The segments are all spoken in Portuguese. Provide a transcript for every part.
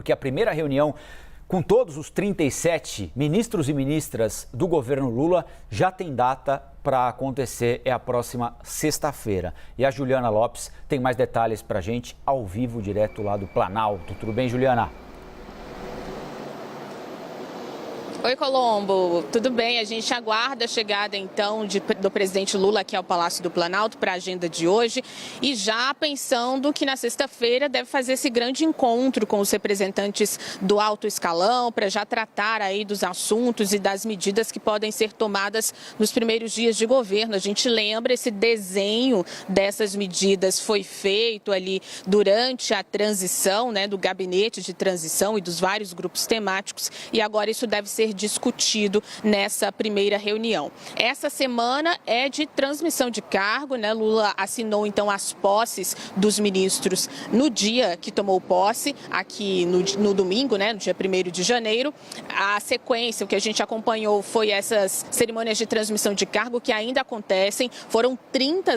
porque a primeira reunião com todos os 37 ministros e ministras do governo Lula já tem data para acontecer, é a próxima sexta-feira. E a Juliana Lopes tem mais detalhes para a gente ao vivo, direto lá do Planalto. Tudo bem, Juliana? Oi, Colombo. Tudo bem? A gente aguarda a chegada, então, do presidente Lula aqui ao Palácio do Planalto para a agenda de hoje e já pensando que na sexta-feira deve fazer esse grande encontro com os representantes do alto escalão para já tratar aí dos assuntos e das medidas que podem ser tomadas nos primeiros dias de governo. A gente lembra, esse desenho dessas medidas foi feito ali durante a transição, né, do gabinete de transição e dos vários grupos temáticos, e agora isso deve ser discutido nessa primeira reunião. Essa semana é de transmissão de cargo, né? Lula assinou então as posses dos ministros no dia que tomou posse, aqui no domingo, né? No dia 1º de janeiro. A sequência, o que a gente acompanhou foi essas cerimônias de transmissão de cargo que ainda acontecem. Foram 30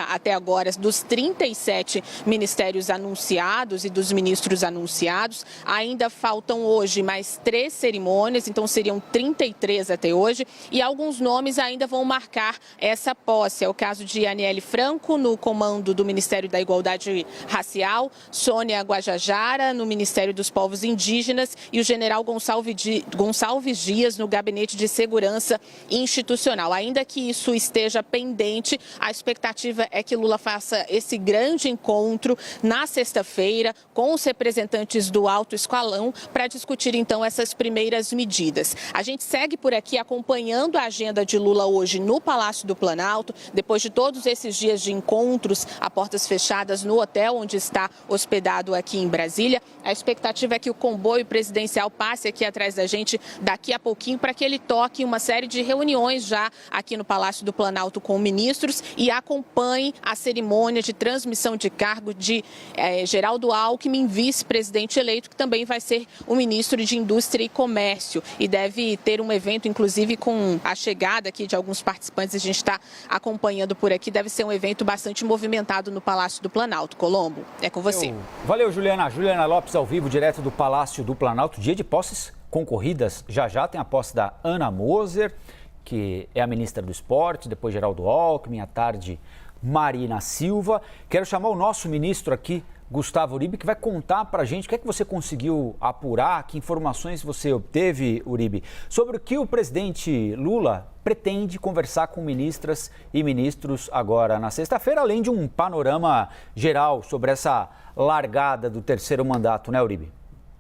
até agora dos 37 ministérios anunciados e dos ministros anunciados. Ainda faltam hoje mais 3 cerimônias, então seriam 33 até hoje, e alguns nomes ainda vão marcar essa posse. É o caso de Aniele Franco no comando do Ministério da Igualdade Racial, Sônia Guajajara no Ministério dos Povos Indígenas e o general Gonçalves Dias no Gabinete de Segurança Institucional. Ainda que isso esteja pendente, a expectativa é que Lula faça esse grande encontro na sexta-feira com os representantes do alto escalão para discutir então essas primeiras medidas. A gente segue por aqui acompanhando a agenda de Lula hoje no Palácio do Planalto, depois de todos esses dias de encontros a portas fechadas no hotel onde está hospedado aqui em Brasília. A expectativa é que o comboio presidencial passe aqui atrás da gente daqui a pouquinho para que ele toque uma série de reuniões já aqui no Palácio do Planalto com ministros e acompanhe a cerimônia de transmissão de cargo de Geraldo Alckmin, vice-presidente eleito, que também vai ser o ministro de Indústria e Comércio. E deve ter um evento, inclusive, com a chegada aqui de alguns participantes. A gente está acompanhando por aqui. Deve ser um evento bastante movimentado no Palácio do Planalto. Colombo, é com você. Valeu, Juliana. Juliana Lopes, ao vivo, direto do Palácio do Planalto. Dia de posses concorridas. Já tem a posse da Ana Moser, que é a ministra do Esporte, depois Geraldo Alckmin, à tarde Marina Silva. Quero chamar o nosso ministro aqui, Gustavo Uribe, que vai contar para a gente o que é que você conseguiu apurar, que informações você obteve, Uribe, sobre o que o presidente Lula pretende conversar com ministras e ministros agora na sexta-feira, além de um panorama geral sobre essa largada do terceiro mandato, né, Uribe?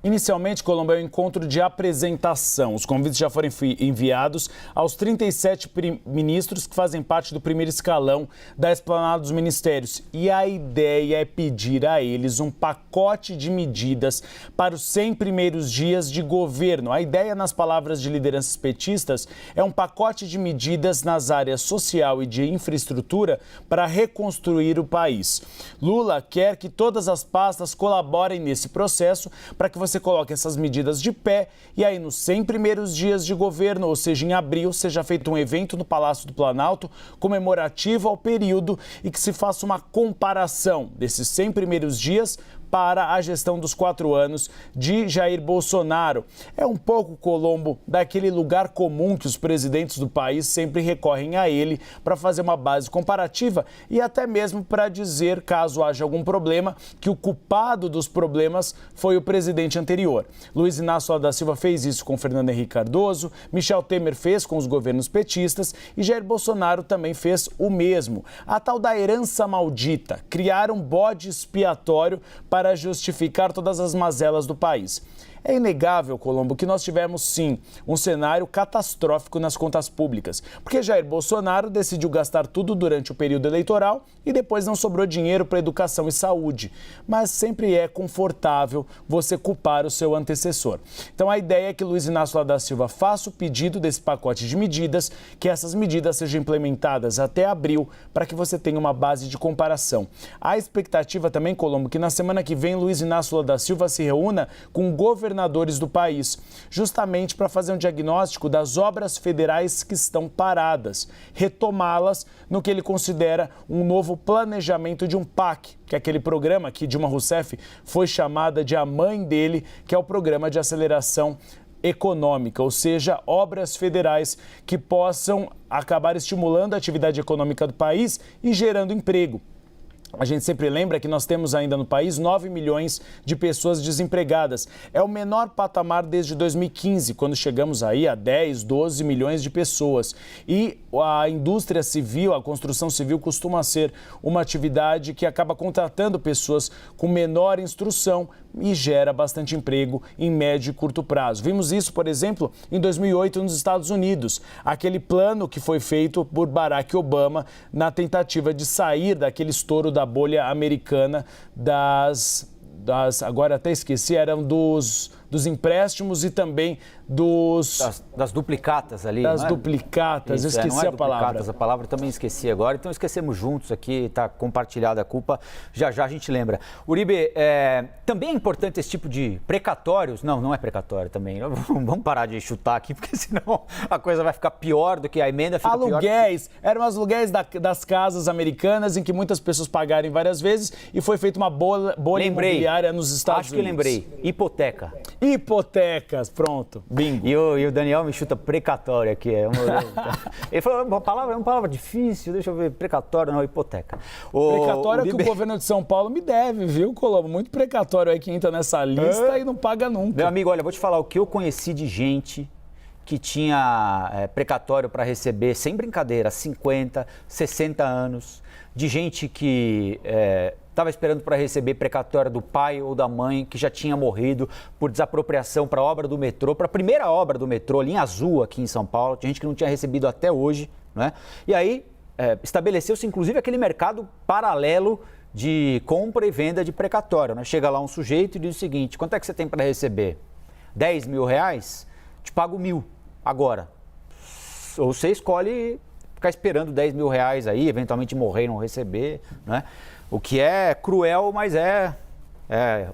Inicialmente, Colombo, é um encontro de apresentação. Os convites já foram enviados aos 37 ministros que fazem parte do primeiro escalão da esplanada dos ministérios. E a ideia é pedir a eles um pacote de medidas para os 100 primeiros dias de governo. A ideia, nas palavras de lideranças petistas, é um pacote de medidas nas áreas social e de infraestrutura para reconstruir o país. Lula quer que todas as pastas colaborem nesse processo para que você coloque essas medidas de pé e aí nos 100 primeiros dias de governo, ou seja, em abril, seja feito um evento no Palácio do Planalto comemorativo ao período e que se faça uma comparação desses 100 primeiros dias para a gestão dos 4 anos de Jair Bolsonaro. É um pouco, Colombo, daquele lugar comum que os presidentes do país sempre recorrem a ele para fazer uma base comparativa e até mesmo para dizer, caso haja algum problema, que o culpado dos problemas foi o presidente anterior. Luiz Inácio Lula da Silva fez isso com Fernando Henrique Cardoso, Michel Temer fez com os governos petistas e Jair Bolsonaro também fez o mesmo. A tal da herança maldita, criar um bode expiatório para justificar todas as mazelas do país. É inegável, Colombo, que nós tivemos, sim, um cenário catastrófico nas contas públicas, porque Jair Bolsonaro decidiu gastar tudo durante o período eleitoral e depois não sobrou dinheiro para educação e saúde. Mas sempre é confortável você culpar o seu antecessor. Então a ideia é que Luiz Inácio Lula da Silva faça o pedido desse pacote de medidas, que essas medidas sejam implementadas até abril, para que você tenha uma base de comparação. A expectativa também, Colombo, que na semana que vem Luiz Inácio Lula da Silva se reúna com o governador governadores do país, justamente para fazer um diagnóstico das obras federais que estão paradas, retomá-las no que ele considera um novo planejamento de um PAC, que é aquele programa que Dilma Rousseff foi chamada de a mãe dele, que é o Programa de Aceleração Econômica, ou seja, obras federais que possam acabar estimulando a atividade econômica do país e gerando emprego. A gente sempre lembra que nós temos ainda no país 9 milhões de pessoas desempregadas. É o menor patamar desde 2015, quando chegamos aí a 10, 12 milhões de pessoas. E a indústria civil, a construção civil costuma ser uma atividade que acaba contratando pessoas com menor instrução e gera bastante emprego em médio e curto prazo. Vimos isso, por exemplo, em 2008 nos Estados Unidos. Aquele plano que foi feito por Barack Obama na tentativa de sair daquele estouro da bolha americana agora até esqueci, eram dos empréstimos e também das duplicatas ali. Das duplicatas, Isso, esqueci a palavra. A palavra eu também esqueci agora, então esquecemos juntos aqui, está compartilhada a culpa, já a gente lembra. Uribe, também é importante esse tipo de precatórios? Não é precatório também, vamos parar de chutar aqui, porque senão a coisa vai ficar pior do que a emenda fica aluguéis, eram os aluguéis das casas americanas em que muitas pessoas pagaram várias vezes e foi feita uma bolha imobiliária nos Estados Unidos. Acho que lembrei, hipoteca. Hipotecas, pronto, bingo. E o Daniel me chuta precatório aqui. Ele falou, uma palavra difícil, deixa eu ver, precatório, não, hipoteca. Precatório é que o governo de São Paulo me deve, viu, Colombo? Muito precatório aí que entra nessa lista e não paga nunca. Meu amigo, olha, vou te falar o que eu conheci de gente que tinha precatório para receber, sem brincadeira, 50, 60 anos, de gente que estava esperando para receber precatório do pai ou da mãe que já tinha morrido por desapropriação para a obra do metrô, para a primeira obra do metrô, linha azul aqui em São Paulo, tinha gente que não tinha recebido até hoje, né? E aí estabeleceu-se inclusive aquele mercado paralelo de compra e venda de precatório, né? Chega lá um sujeito e diz o seguinte: quanto é que você tem para receber? 10 mil reais? Te pago 1.000 agora. Ou você escolhe ficar esperando 10 mil reais aí, eventualmente morrer e não receber, né? O que é cruel, mas é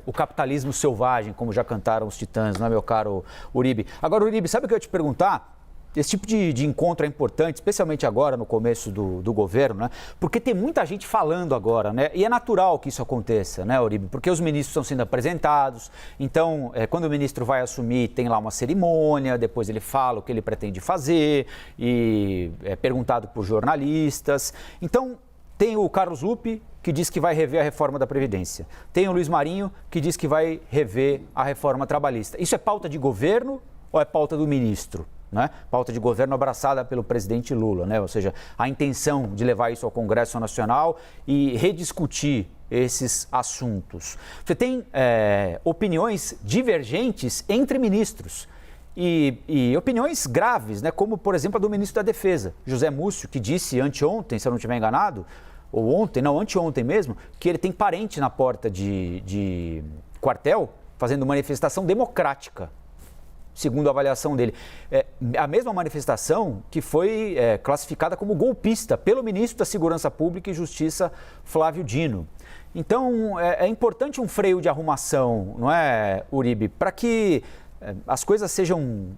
o capitalismo selvagem, como já cantaram os Titãs, não é, meu caro Uribe? Agora, Uribe, sabe o que eu ia te perguntar? Esse tipo de encontro é importante, especialmente agora, no começo do governo, né? Porque tem muita gente falando agora, né? E é natural que isso aconteça, né, Uribe? Porque os ministros estão sendo apresentados, então, quando o ministro vai assumir, tem lá uma cerimônia, depois ele fala o que ele pretende fazer e é perguntado por jornalistas. Então, tem o Carlos Lupe, que diz que vai rever a reforma da Previdência. Tem o Luiz Marinho, que diz que vai rever a reforma trabalhista. Isso é pauta de governo ou é pauta do ministro? Né? Pauta de governo abraçada pelo presidente Lula, né? Ou seja, a intenção de levar isso ao Congresso Nacional e rediscutir esses assuntos. Você tem opiniões divergentes entre ministros e opiniões graves, né? Como, por exemplo, a do ministro da Defesa, José Múcio, que disse anteontem, se eu não estiver enganado, ou anteontem mesmo, que ele tem parente na porta de quartel fazendo manifestação democrática, segundo a avaliação dele. A mesma manifestação que foi classificada como golpista pelo ministro da Segurança Pública e Justiça, Flávio Dino. Então, é importante um freio de arrumação, não é, Uribe, para que as coisas sejam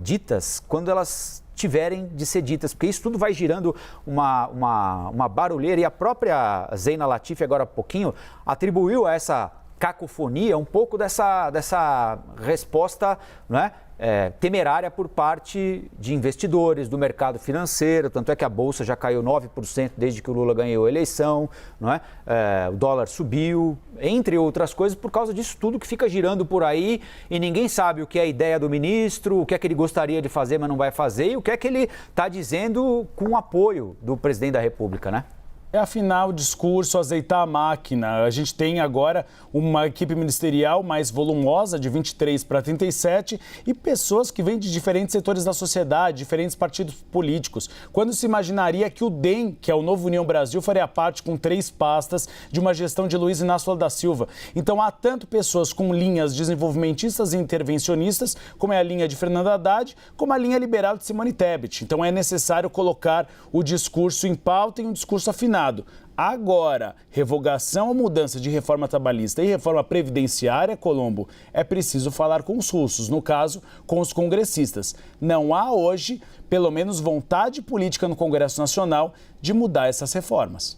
ditas quando elas tiverem de ser ditas, porque isso tudo vai girando uma barulheira, e a própria Zeina Latifi, agora há pouquinho, atribuiu a essa cacofonia um pouco dessa resposta, não é? Temerária por parte de investidores do mercado financeiro, tanto é que a Bolsa já caiu 9% desde que o Lula ganhou a eleição, não é? O dólar subiu, entre outras coisas, por causa disso tudo que fica girando por aí e ninguém sabe o que é a ideia do ministro, o que é que ele gostaria de fazer, mas não vai fazer, e o que é que ele está dizendo com o apoio do presidente da República, né? Afinal, o discurso, azeitar a máquina. A gente tem agora uma equipe ministerial mais volumosa, de 23 para 37, e pessoas que vêm de diferentes setores da sociedade, diferentes partidos políticos. Quando se imaginaria que o DEM, que é o Novo União Brasil, faria parte com 3 pastas de uma gestão de Luiz Inácio Lula da Silva. Então, há tanto pessoas com linhas desenvolvimentistas e intervencionistas, como é a linha de Fernando Haddad, como a linha liberal de Simone Tebet. Então, é necessário colocar o discurso em pauta e um discurso afinado. Senado. Agora, revogação ou mudança de reforma trabalhista e reforma previdenciária, Colombo, é preciso falar com os russos, no caso, com os congressistas. Não há hoje, pelo menos, vontade política no Congresso Nacional de mudar essas reformas.